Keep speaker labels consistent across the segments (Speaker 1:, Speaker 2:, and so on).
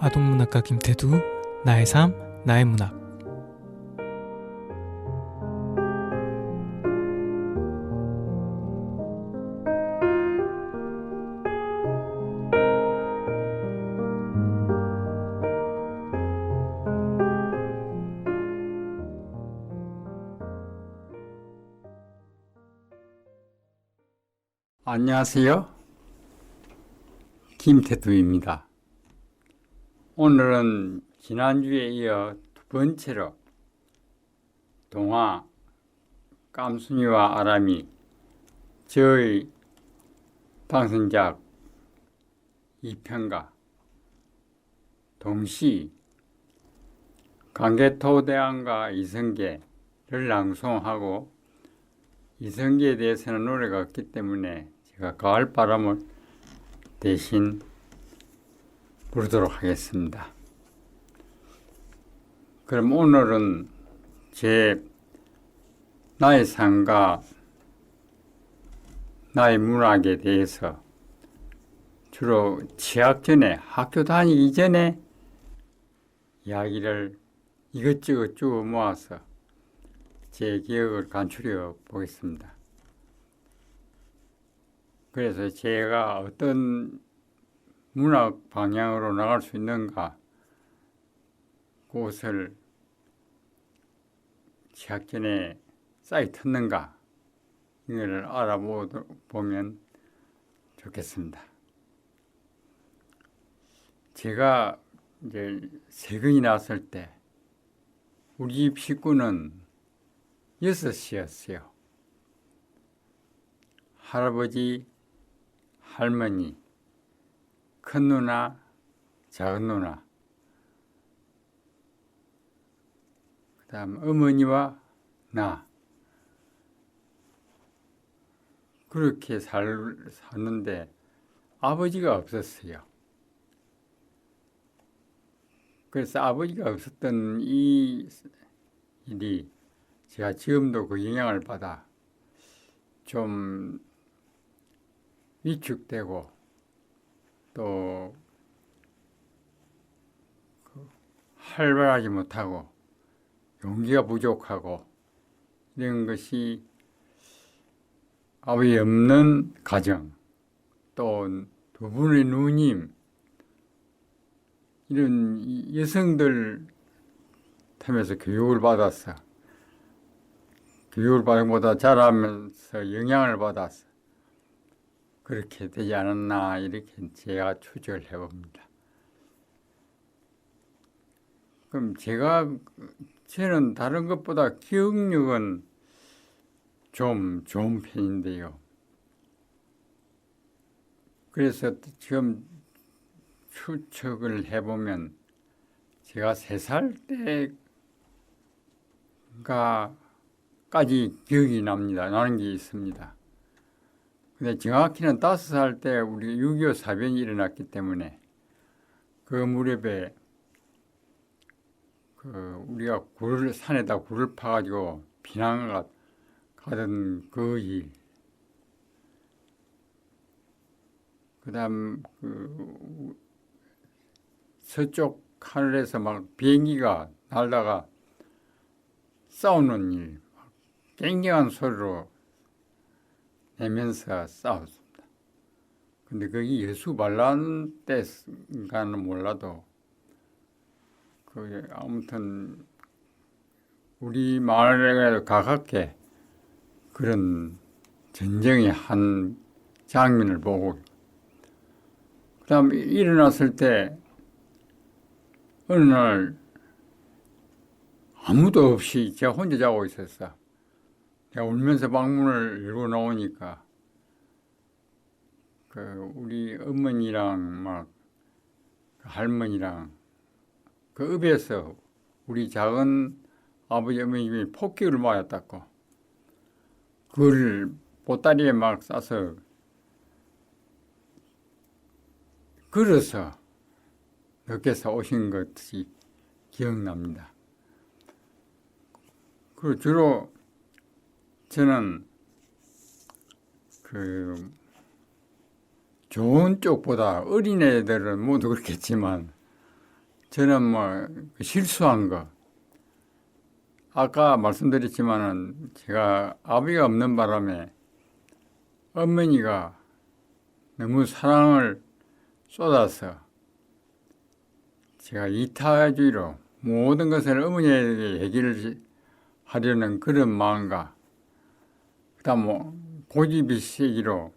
Speaker 1: 아동문학가 김태두, 나의 삶, 나의 문학.
Speaker 2: 안녕하세요. 김태두입니다. 오늘은 지난주에 이어 두 번째로 동화 깜순이와 아람이 저의 방선작 2편과 동시 강개토대왕과 이성계를 낭송하고 이성계에 대해서는 노래가 없기 때문에 제가 가을바람을 대신 부르도록 하겠습니다. 그럼 오늘은 나의 삶과 나의 문학에 대해서 주로 취학 전에, 학교 다니기 전에 이야기를 이것저것 쭉 모아서 제 기억을 간추려 보겠습니다. 그래서 제가 어떤 문학 방향으로 나갈 수 있는가, 그것을 취학 전에 싹이 텄는가, 이거를 알아보면 좋겠습니다. 제가 이제 세근이 났을 때 우리 집 식구는 6이었어요. 할아버지, 할머니, 큰 누나, 작은 누나, 그 다음 어머니와 나. 그렇게 사는데 아버지가 없었어요. 그래서 아버지가 없었던 이 일이 제가 지금도 그 영향을 받아 좀 위축되고 또 활발하지 못하고 용기가 부족하고 이런 것이 아버지 없는 가정, 또 두 분의 누님, 이런 여성들 틈에서 교육을 받았어. 교육을 받은 것보다 자라면서 영향을 받았어. 그렇게 되지 않았나, 이렇게 제가 추정을 해봅니다. 그럼 저는 다른 것보다 기억력은 좀 좋은 편인데요. 그래서 지금 추측을 해보면 제가 3살 때가까지 기억이 납니다. 나는 게 있습니다. 근데 정확히는 5살 때 우리 6.25 사변이 일어났기 때문에 그 무렵에 우리가 산에다 굴을 파가지고 비난을 가던 그 일, 그 다음 서쪽 하늘에서 막 비행기가 날다가 싸우는 일, 굉장한 소리로 내면서 싸웠습니다. 근데 그게 예수 반란 때인가는 몰라도 그게 아무튼 우리 마을에 가깝게 그런 전쟁의 한 장면을 보고, 그 다음 일어났을 때 어느 날 아무도 없이 제가 혼자 자고 있었어. 내가 울면서 방문을 열고 나오니까 우리 어머니랑 막 할머니랑 그 읍에서 우리 작은 아버지 어머님이 폭격을 맞았다고 그걸 보따리에 막 싸서 걸어서 늦게서 오신 것이 기억납니다. 그리고 주로 저는 좋은 쪽보다 어린애들은 모두 그렇겠지만 저는 뭐 실수한 거, 아까 말씀드렸지만은 제가 아버지가 없는 바람에 어머니가 너무 사랑을 쏟아서 제가 이타주의로 모든 것을 어머니에게 얘기를 하려는 그런 마음과 그다음 뭐 고집이 세기로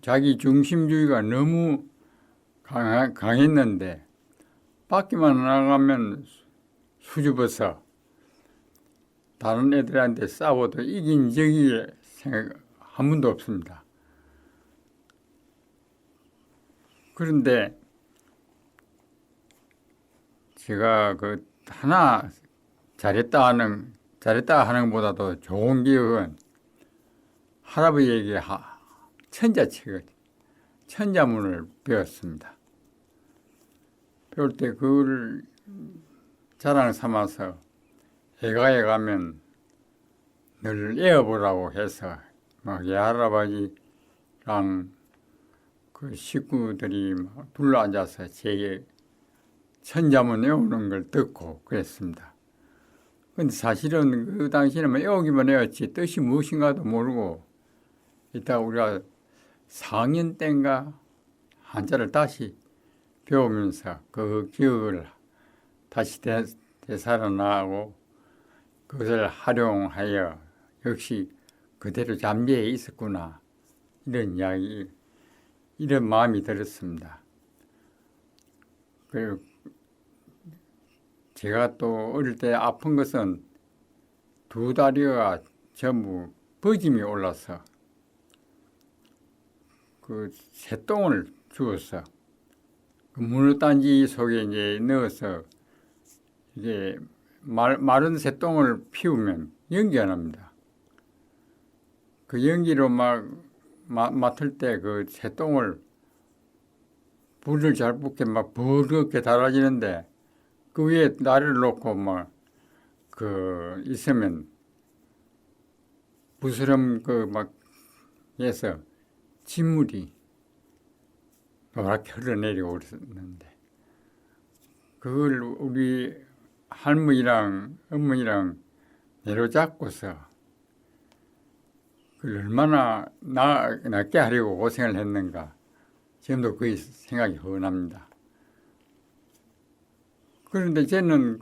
Speaker 2: 자기 중심주의가 너무 강했는데 밖에만 나가면 수줍어서 다른 애들한테 싸워도 이긴 적이 한 번도 없습니다. 그런데 제가 그 하나 잘했다 하는 것보다도 좋은 기억은 할아버지에게 천자책을 천자문을 배웠습니다. 배울 때 그걸 자랑 삼아서 애가에 가면 늘 외워보라고 해서 막 할아버지랑 그 식구들이 막 둘러앉아서 제게 천자문 외우는 걸 듣고 그랬습니다. 근데 사실은 그 당시에는 외우기만 해왔지 뜻이 무엇인가도 모르고 이따 우리가 4학년 때인가 한자를 다시 배우면서 그 기억을 다시 되살아나고 그것을 활용하여 역시 그대로 잠재해 있었구나 이런 이야기, 이런 마음이 들었습니다. 그리고 제가 또 어릴 때 아픈 것은 두 다리가 전부 버짐이 올라서 그 새똥을 주워서 그 문어단지 속에 이제 넣어서 이게 마른 새똥을 피우면 연기가 납니다. 그 연기로 맡을 때 그 새똥을 불을 잘 붙게 막 버겋게 달아지는데 그 위에 나를 놓고 있으면 부스럼 해서 진물이 노랗게 흘러내리고 그랬는데 그걸 우리 할머니랑 어머니랑 내려잡고서 그걸 얼마나 낫게 하려고 고생을 했는가 지금도 그 생각이 훤합니다. 그런데 저는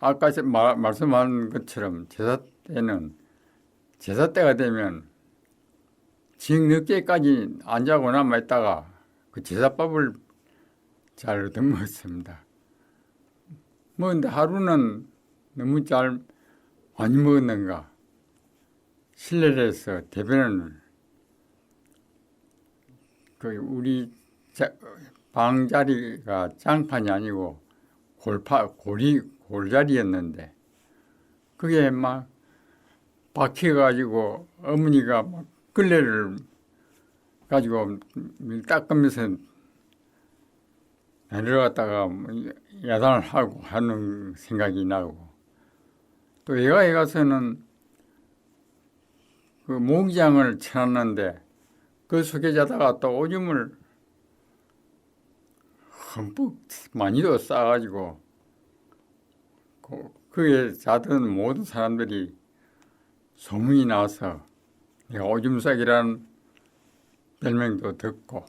Speaker 2: 아까 말씀한 것처럼 제사 때가 되면 징 늦게까지 안 자고 남아 있다가 그 제사밥을 잘 얻어먹었습니다. 근데 하루는 너무 많이 먹었는가 실내를 해서 대변을 우리 방자리가 장판이 아니고 골자리였는데 그게 막 박혀가지고 어머니가 막 걸레를 가지고 닦으면서 내려갔다가 야단을 하고 하는 생각이 나고 또 애가에 가서는 그 모기장을 쳐놨는데 그 속에 자다가 또 오줌을 흠뻑 많이도 싸가지고 그에 자던 모든 사람들이 소문이 나서 내가 오줌 싸기라는 별명도 듣고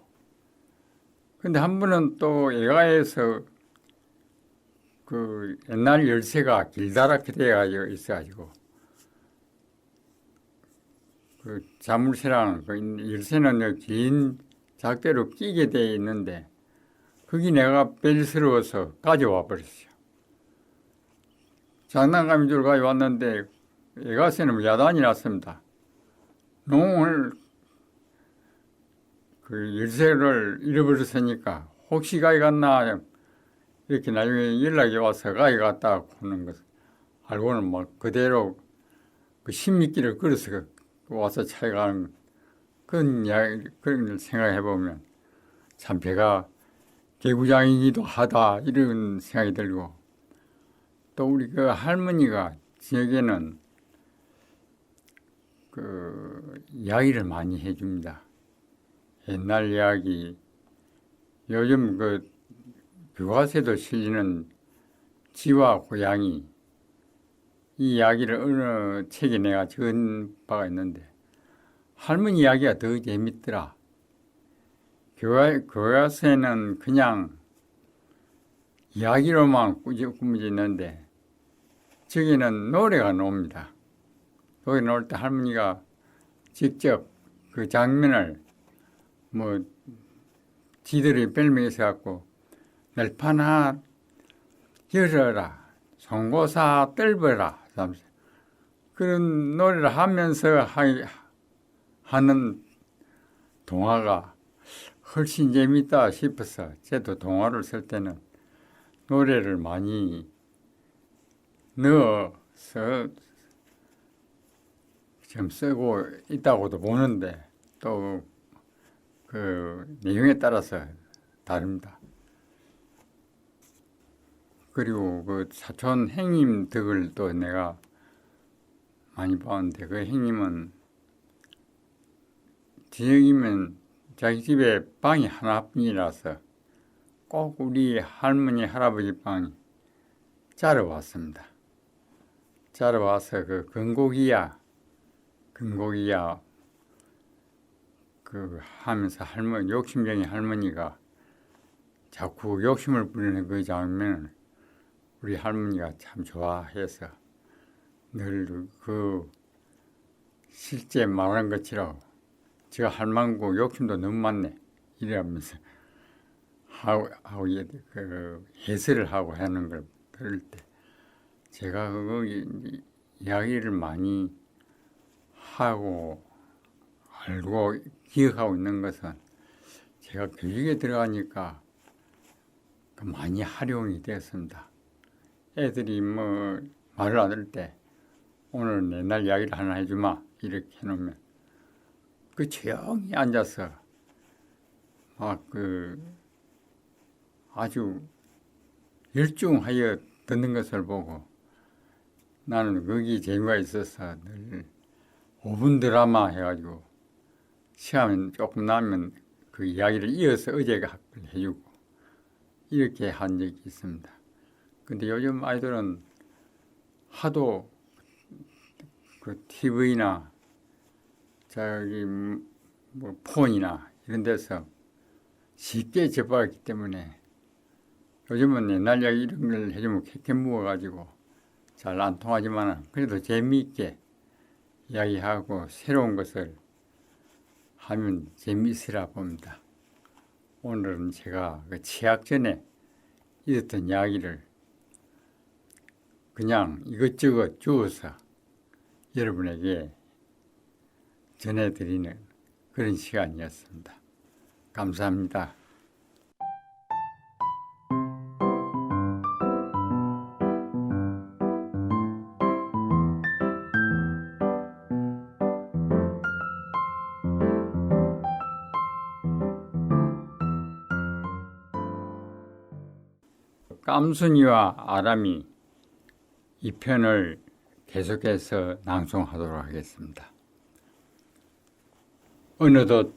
Speaker 2: 근데 한 번은 또 애가에서 그 옛날 열쇠가 길다랗게 되어 있어가지고 그 자물쇠라는 그 열쇠는 긴 작대로 끼게 되어 있는데 그게 내가 벨스러워서 가져와 버렸어요. 장난감인 줄 가져왔는데 애가새는 야단이 났습니다. 농을 그 열쇠를 잃어버렸으니까 혹시 가위 갔나 이렇게 나중에 연락이 와서 가위 갔다 하는 것 알고는 막 그대로 그 신미길을 걸어서 와서 찾아가는 그런 걸 생각해 보면 참 배가 개구장이기도 하다 이런 생각이 들고 또 우리 그 할머니가 저에게는 그 이야기를 많이 해줍니다. 옛날 이야기 요즘 그 교과서에도 실리는 지와 고양이 이 이야기를 어느 책에 내가 적은 바가 있는데 할머니 이야기가 더 재밌더라. 교과서에는 그냥 이야기로만 꾸며져 있는데 저기는 노래가 나옵니다. 노래 나올 때 할머니가 직접 그 장면을 뭐 지들이 별명에서 갖고 널파나 열어라 송고사 뜰버라 그런 노래를 하면서 하는 동화가 훨씬 재밌다 싶어서 저도 동화를 쓸 때는 노래를 많이 넣어서 좀 쓰고 있다고도 보는데 또 그 내용에 따라서 다릅니다. 그리고 그 사촌 형님 덕을 또 내가 많이 봤는데 그 형님은 저녁이면 자기 집에 방이 하나뿐이라서 꼭 우리 할머니 할아버지 방 자러 왔습니다. 자러 와서 그 건고기야 그 하면서 할머니 욕심쟁이 할머니가 자꾸 욕심을 부리는 그 장면을 우리 할머니가 참 좋아해서 늘 그 실제 말한 것처럼 제가 할망구 욕심도 너무 많네 이러면서 하고 그 해설을 하고 하는 걸 들을 때 제가 그거 이야기를 많이 하고 알고 기억하고 있는 것은 제가 교육에 들어가니까 많이 활용이 되었습니다. 애들이 뭐 말을 안 들을 때 오늘 옛날 이야기를 하나 해주마 이렇게 해놓으면 그 조용히 앉아서 막 그 아주 열중하여 듣는 것을 보고 나는 거기 재미가 있어서 늘 5분 드라마 해가지고 시간 조금 나면 그 이야기를 이어서 어제가 해주고 이렇게 한 적이 있습니다. 근데 요즘 아이들은 하도 그 TV나 저기 뭐 폰이나 이런 데서 쉽게 접하기 때문에 요즘은 옛날 이야기 이런 걸 해주면 캐캐 묵어가지고 잘 안 통하지만 그래도 재미있게 이야기하고 새로운 것을 하면 재미있으라 봅니다. 오늘은 제가 그 취학 전에 있었던 이야기를 그냥 이것저것 주워서 여러분에게 전해드리는 그런 시간이었습니다. 감사합니다. 깜순이와 아람이 이 편을 계속해서 낭송하도록 하겠습니다. 어느덧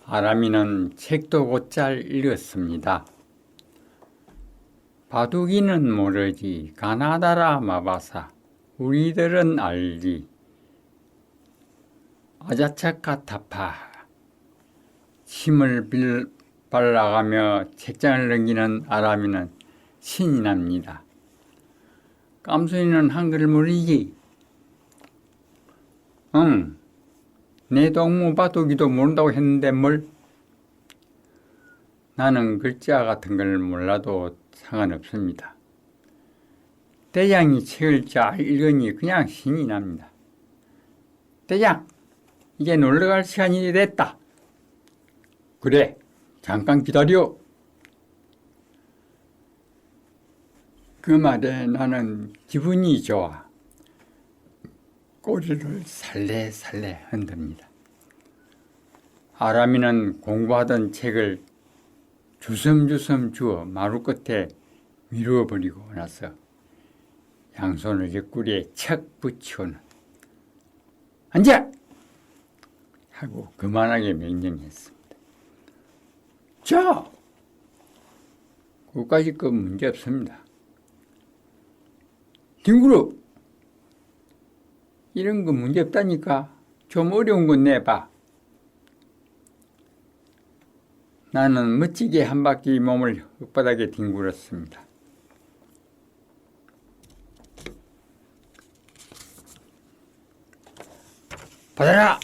Speaker 2: 아람이는 책도 곧잘 읽었습니다. 바둑이는 모르지 가나다라 마바사 우리들은 알지 아자차카타파 침을 발라가며 책장을 넘기는 아람이는 신이 납니다. 깜순이는 한글을 모르지? 응, 내 동무 바둑이도 모른다고 했는데 뭘? 나는 글자 같은 걸 몰라도 상관없습니다. 대장이 책을 잘 읽으니 그냥 신이 납니다. 대장, 이제 놀러갈 시간이 됐다. 그래, 잠깐 기다려. 그 말에 나는 기분이 좋아. 꼬리를 살래살래 흔듭니다. 아람이는 공부하던 책을 주섬주섬 주워 마루 끝에 미루어 버리고 나서 양손을 옆구리에 척 붙이고는 앉아! 하고 그만하게 명령했습니다. 자, 그까짓 거 문제 없습니다. 뒹굴어! 이런 거 문제 없다니까. 좀 어려운 건 내봐. 나는 멋지게 한 바퀴 몸을 흙바닥에 뒹굴었습니다. 받아라!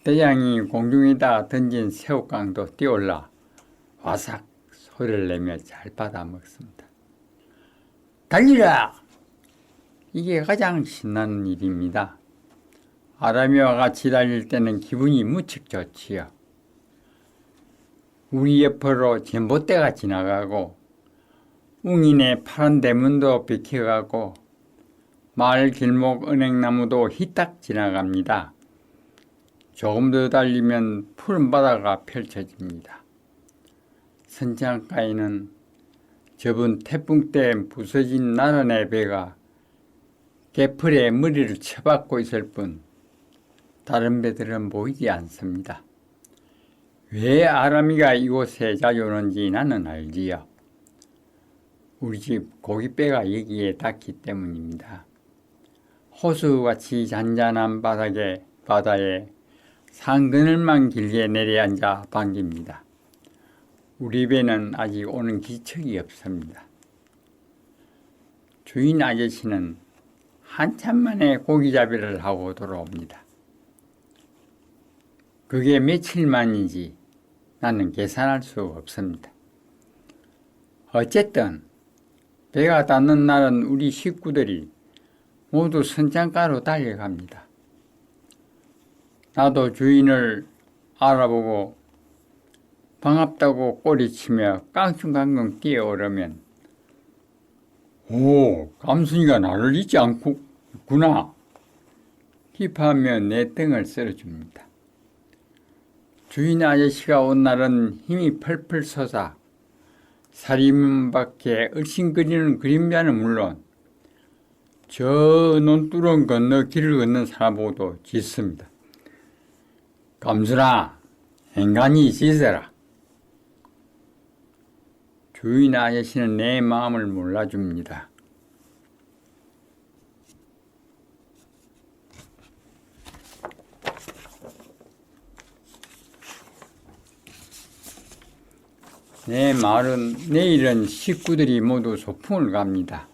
Speaker 2: 대장이 공중에다 던진 새우깡도 뛰어올라 와삭 소리를 내며 잘 받아먹습니다. 달리라! 이게 가장 신나는 일입니다. 아라미와 같이 달릴 때는 기분이 무척 좋지요. 우리 옆으로 전봇대가 지나가고 웅인의 파란 대문도 비켜가고 마을 길목 은행나무도 희딱 지나갑니다. 조금 더 달리면 푸른 바다가 펼쳐집니다. 선창가에는 저번 태풍 때 부서진 나란의 배가 개풀에 머리를 쳐박고 있을 뿐 다른 배들은 보이지 않습니다. 왜 아라미가 이곳에 자주 오는지 나는 알지요. 우리 집 고깃배가 여기에 닿기 때문입니다. 호수같이 잔잔한 바다에 상그늘만 길게 내려앉아 반깁니다. 우리 배는 아직 오는 기척이 없습니다. 주인 아저씨는 한참 만에 고기잡이를 하고 돌아옵니다. 그게 며칠 만인지 나는 계산할 수 없습니다. 어쨌든 배가 닿는 날은 우리 식구들이 모두 선창가로 달려갑니다. 나도 주인을 알아보고 반갑다고 꼬리치며 깡충깡충 뛰어오르면 오, 감순이가 나를 잊지 않고 있구나 기뻐하며 내 등을 쓸어줍니다. 주인 아저씨가 온 날은 힘이 펄펄 솟아 살이문 밖에 얼씬거리는 그림자는 물론 저 논두렁 건너 길을 걷는 사람보고도 짖습니다. 감순아, 인간이 짖어라. 주인 아저씨는 내 마음을 몰라줍니다. 내 말은 내일은 식구들이 모두 소풍을 갑니다.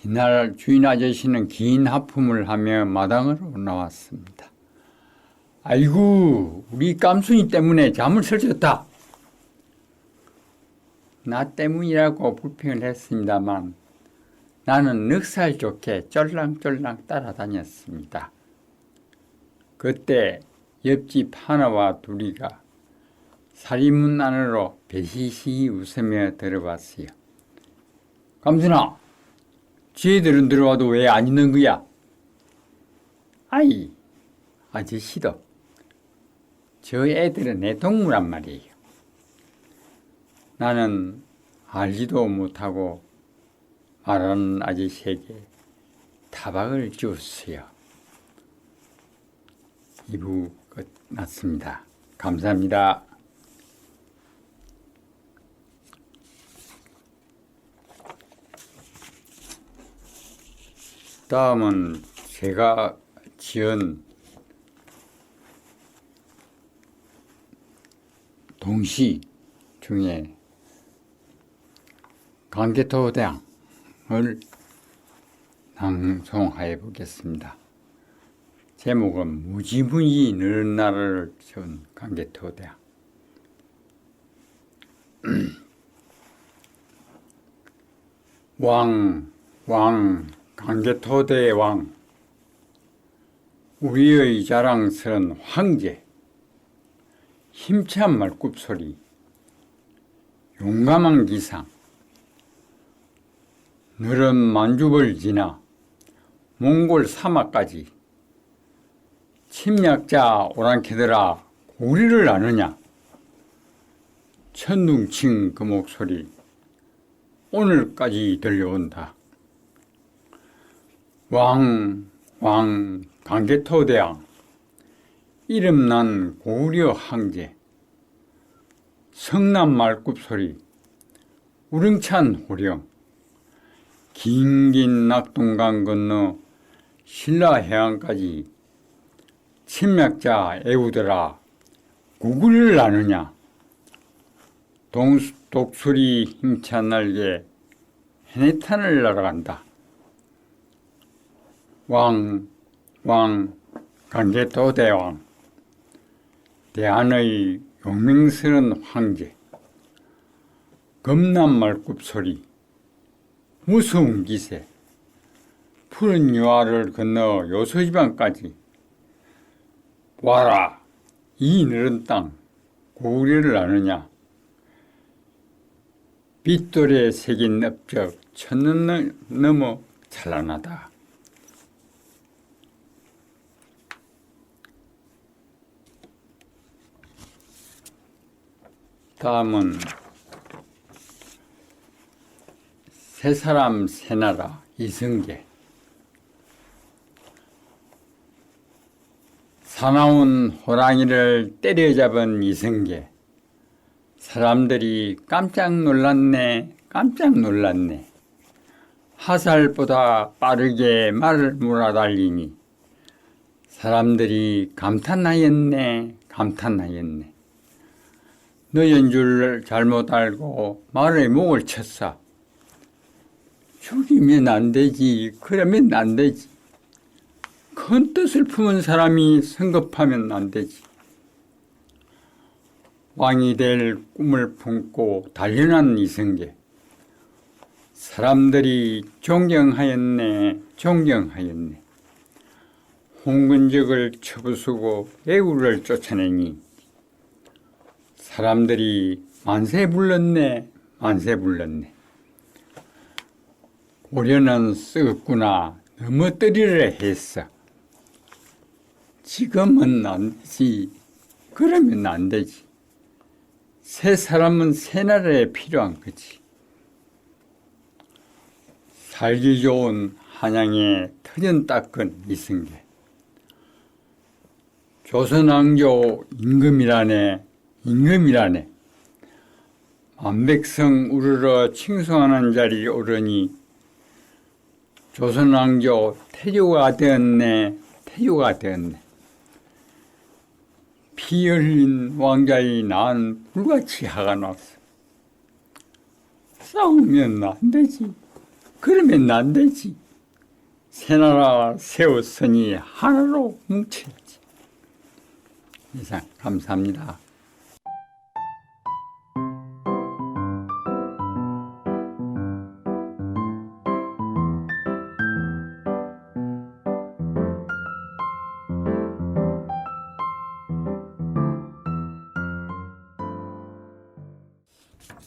Speaker 2: 이날 주인 아저씨는 긴 하품을 하며 마당으로 나왔습니다. 아이고, 우리 깜순이 때문에 잠을 설쳤다. 나 때문이라고 불평을 했습니다만 나는 넉살 좋게 쫄랑쫄랑 따라다녔습니다. 그때 옆집 하나와 둘이가 살이문 안으로 배시시 웃으며 들어봤어요. 감순아, 쟤들은 들어와도 왜 안 있는 거야? 아이, 아저씨도 저 애들은 내 동무란 말이에요. 나는 알지도 못하고 말하는 아저씨에게 타박을 주었어요. 2부 끝났습니다. 감사합니다. 다음은 제가 지은 동시 중에 강개토대왕을 낭송해 보겠습니다. 제목은 무지무지 느는 나라를 세운 강개토대왕. 강개토대의 왕, 우리의 자랑스런 황제, 힘찬 말굽소리, 용감한 기상, 느른 만주벌 지나 몽골 사막까지 침략자 오랑캐들아 고리를 아느냐? 천둥친 그 목소리 오늘까지 들려온다. 왕 강개토대왕 이름난 고구려 황제 성남 말굽소리 우렁찬 호령 긴긴 낙동강 건너 신라해안까지 침략자 애우더라 구구를 아느냐 독수리 힘찬 날개 해내탄을 날아간다. 왕 강개토대왕 대한의 용맹스런 황제 검난 말굽소리 무서운 기세 푸른 유화를 건너 요소지방까지 와라 이 너른 땅 고구려를 아느냐 빗돌에 새긴 업적 천년 넘어 찬란하다. 다음은 세 사람 세 나라 이성계 사나운 호랑이를 때려잡은 이성계 사람들이 깜짝 놀랐네 화살보다 빠르게 말을 몰아달리니 사람들이 감탄하였네 너인 줄 잘못 알고 말의 목을 쳤사. 죽이면 안 되지. 그러면 안 되지. 큰 뜻을 품은 사람이 성급하면 안 되지. 왕이 될 꿈을 품고 단련한 이성계. 사람들이 존경하였네. 홍근적을 쳐부수고 애우를 쫓아내니 사람들이 만세 불렀네. 고려는 썩었구나. 넘어뜨리려 했어. 지금은 안 되지. 그러면 안 되지. 새 사람은 새 나라에 필요한 거지. 살기 좋은 한양의 터전 닦은 이성계. 조선왕조 임금이라네. 만백성 우르르 칭송하는 자리 오르니 조선왕조 태조가 되었네. 피 흘린 왕자의 난 불같이 화가 났어. 싸우면 안 되지. 그러면 안 되지. 새 나라 세웠으니 하나로 뭉쳐야지. 이상 감사합니다.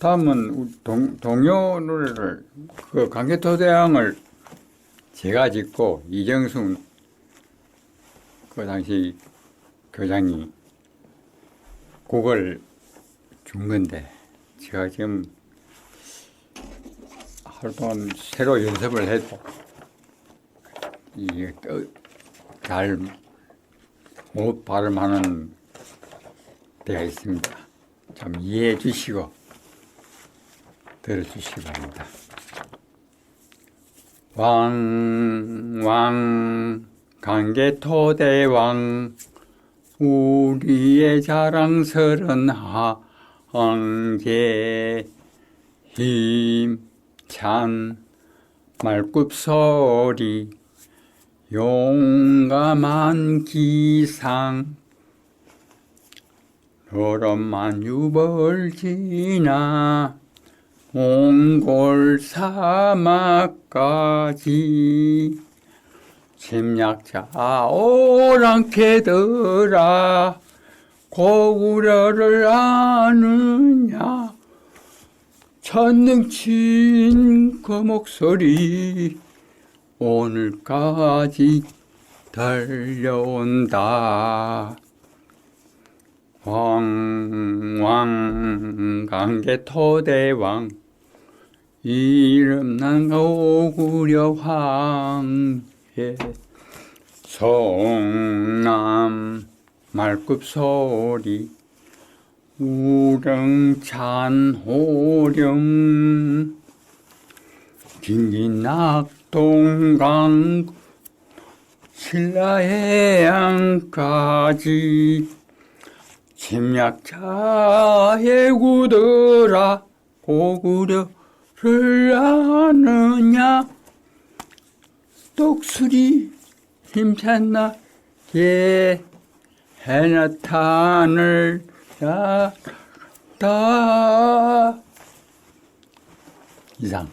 Speaker 2: 다음은 동요 노래를 그 강개토대왕을 제가 짓고 이정순 그 당시 교장이 곡을 준 건데 제가 지금 하루 동안 새로 연습을 해도 이게 잘 못 발음하는 데가 있습니다. 좀 이해해 주시고 들어주시기 바랍니다. 왕 강개토대왕 우리의 자랑스런 황제 힘찬 말굽소리 용감한 기상 노름만 유벌지나 몽골 사막까지 침략자 오랑캐들아 고구려를 아느냐 천능친 그 목소리 오늘까지 들려온다. 왕 강개토대왕 이름난 고구려 황제 성남 말급소리 우렁찬 호령 긴긴낙동강 신라해양까지 침략자의 구더라 고구려를 아느냐 독수리 힘찬 나에 해나탄을 다 이상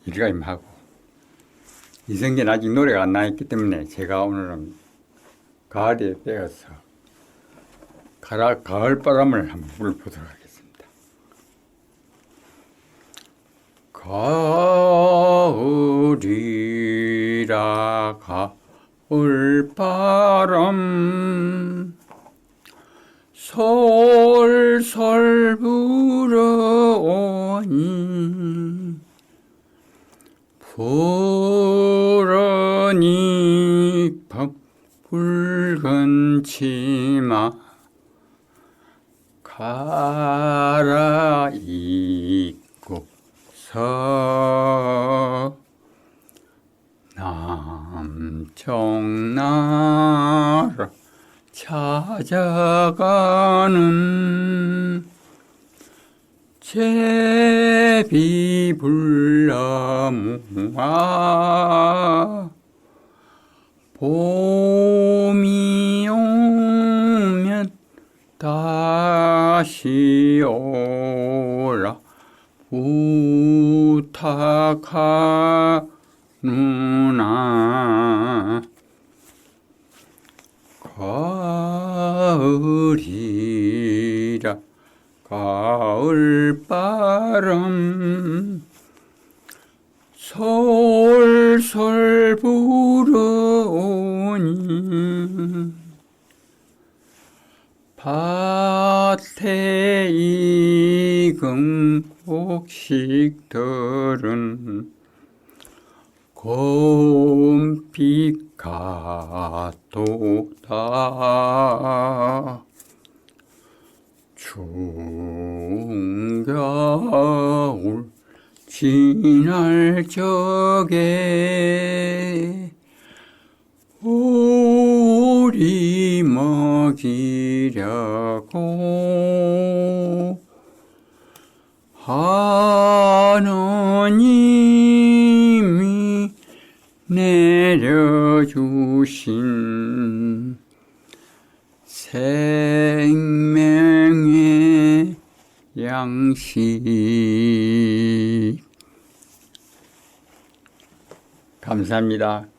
Speaker 2: 이리가 하고 이성계는 아직 노래가 안 나있기 때문에 제가 오늘은 가을에 빼어서 가을바람을 한번 불어보도록 하겠습니다. 가을이라 가을바람 솔솔 불어오니 푸르니 붉은 치마 갈아입고서 남청나라 찾아가는 제비불나무아 봄이 오면 다시 오라 부탁하누나 가을이라 가을바람 솔솔 불어오니 밭에 익은 곡식들은 곰빛 같도다 추운 겨울 지날 적에 오리 먹이려고 하느님이 내려주신 생명의 양식 감사합니다.